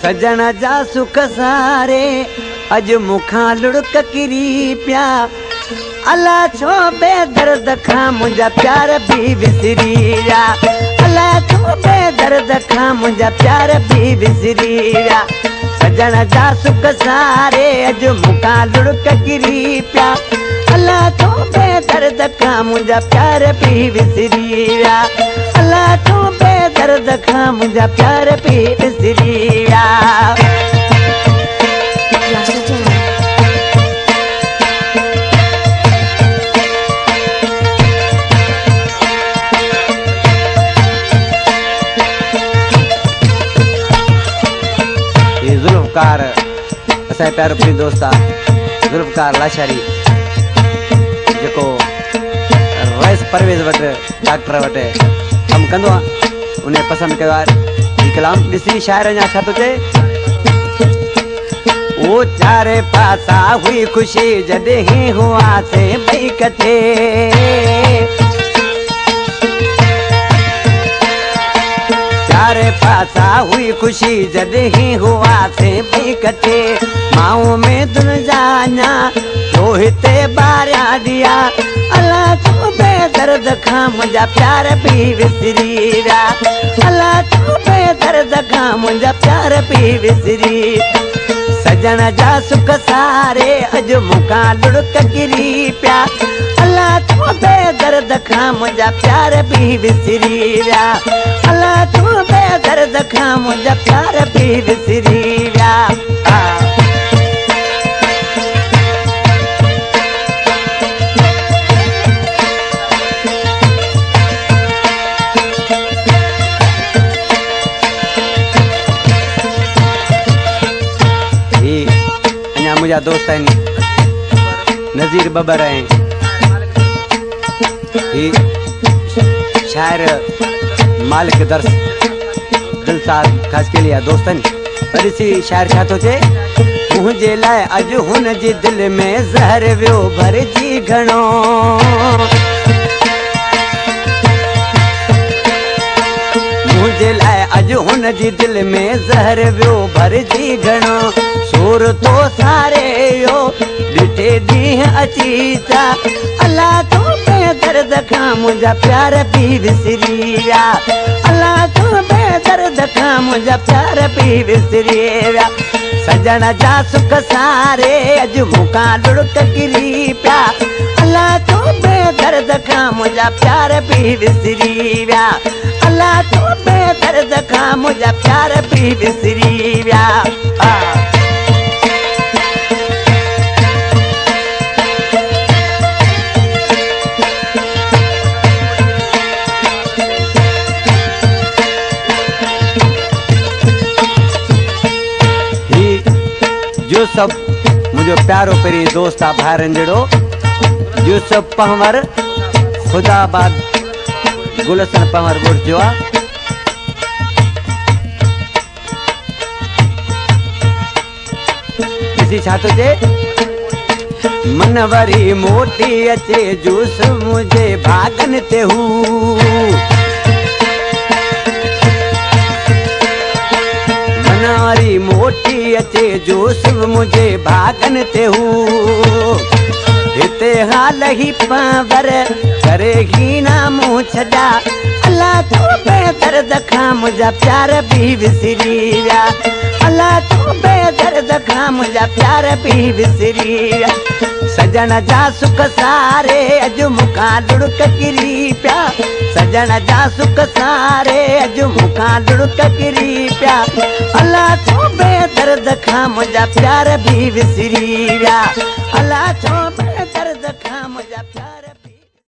सजण जा सुख सारे अज मुखा लुड़क किरी पिया। अला छो बेदर्द खां मुंहिंजा प्यार भी विसरी विया। अला छो बेदर्द खां मुंहिंजा प्यार भी विसरी विया। सजण जा सुख सारे अज मुखा लुड़क किरी पिया। अला छो बेदर्द खां मुंहिंजा प्यार भी विसरी विया। अला छो बेदर्द खां मुंहिंजा प्यार भी विसरी विया। जुल्फकार असां प्यारो प्रिय दोस्त आहे जुल्फकार लाशारी जेको रईस परवेज़ वटि डॉक्टर वटि कमु कंदो आहे। उन पसंदि कयो आहे हीउ कलाम ॾिसी शाइर अञा छा थो चए। ओ चारे पासा हुई ख़ुशी जॾहिं हुआसीं ॿई कठे। चारे पासा हुई खुशी जॾहिं हुआसीं ॿई कठे। माऊं में दुन जाना तो हिते ॿारिया ॾिया। अला छो बेदर्द खां मुंहिंजा प्यार भी विसरी विया। अला छो बेदर्द खां मुंहिंजा प्यार भी विसरी। सजण जा सुख सारे अॼु मूंखां लुड़क किरी पिया। अला छो बेदर्द खां मुंहिंजा प्यार भी विसरी विया। अला छो बेदर्द खां मुंहिंजा प्यार भी विसरी विया। अञा मुंहिंजा दोस्त आहिनि नज़ीर बबर आहिनि। शायर मालिक दर्स दिलसाद ख़ासि के लिए दोस्तनि ॾिसी शाइर छा थो चए। मुंहिंजे लाइ अॼु हुन जी दिलि में ज़हर वियो भरिजी घणो। मुंहिंजे लाइ अॼु हुन जी दिलि में ज़हर वियो भरिजी घणो। सूर तो सारे यो ॾिठे ॾींहं अची चा। अला छो बेदर्द खां मुंहिंजा प्यार भी विसरी विया। अला छो बेदर्द खां मुंहिंजा प्यार भी विसरी विया। सजण जा सुख सारे अॼु मूंखां लुड़क किरी पिया। अला छो बेदर्द खां मुंहिंजा प्यार भी विसरी विया। अला छो बेदर्द खां मुंहिंजा प्यार भी विसरी विया। यूसुफ मुझो प्यारो पहिरीं दोस्त आहे भाइरनि जहिड़ो। यूसुफ पंवर ख़ुदाबाद गुलशन पंवर ॻोठ जो आहे। ॾिसी छा थो चए। मन वरी मोटी अचे जूस मुंहिंजे भागनि ते हू। वरी मोटी अचे जोश मुझे भागन ते हूँ। हिते हाल ही पावर करे ही ना मुँह छॾा। अला छो बेदर्द खां मुंहिंजा प्यार भी विसरी विया। अला छो बेदर्द खां मुंहिंजा प्यार भी विसरी विया। सजण जा सुख सारे अॼु मूंखां लुड़क किरी पिया। सजण जा सुख सारे अॼु मूंखां लुड़क किरी पिया। अला छो बेदर्द खां मुंहिंजा प्यार भी विसरी विया। अला छो बेदर्द खां मुंहिंजा प्यार